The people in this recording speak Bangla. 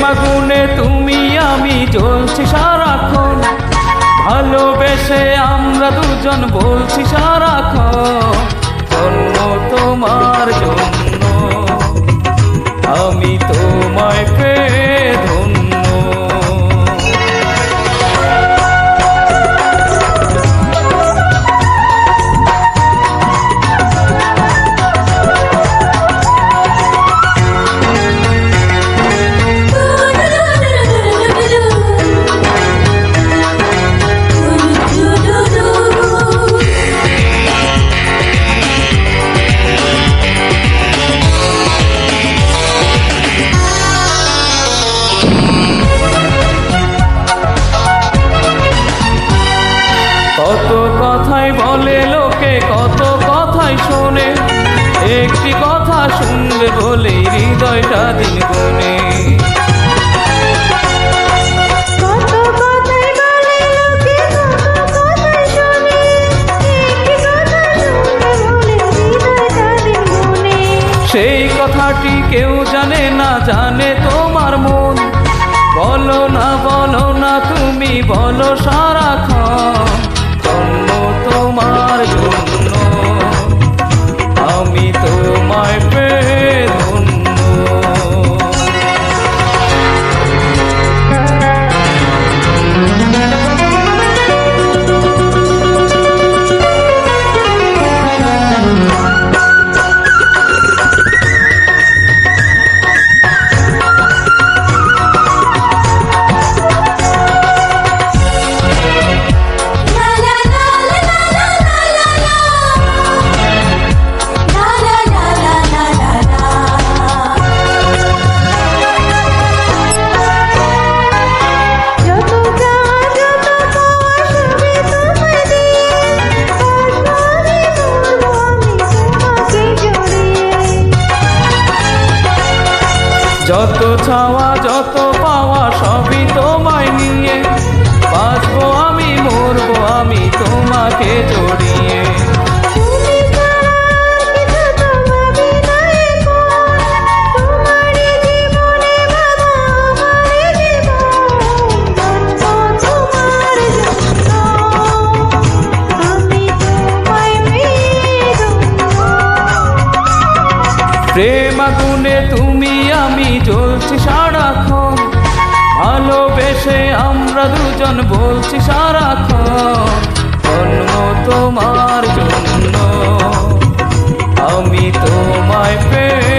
আগুনে তুমি আমি জ্বলছি সারাক্ষণ, ভালোবেসে আমরা দুজন বলছি সারাক্ষণ, জন্ম তোমার জন্য আমি তোমায় পেয়ে ধন্য। কত কথাই বলে লোকে, কত কথাই শোনে, একটি কথা শুনবে বলে হৃদয়টা দিন গুনে। সেই কথাটি কেউ জানে না, জানে তোমার মন। বলো না তুমি বলো সারাক্ষণ, জন্ম তোমার জন্য আমি তোমায় পেয়ে ধন্য। যত চাওয়া যত পাওয়া সবই তোমায় নিয়ে, বাঁচবো আমি মরবো আমি তোমাকে জড়িয়ে। প্রেম আগুনে তুমি আমি জ্বলছি সারাক্ষণ, ভালোবেসে আমরা দুজন বলছি সারাক্ষণ, জন্ম তোমার জন্য আমি তোমায় পেয়ে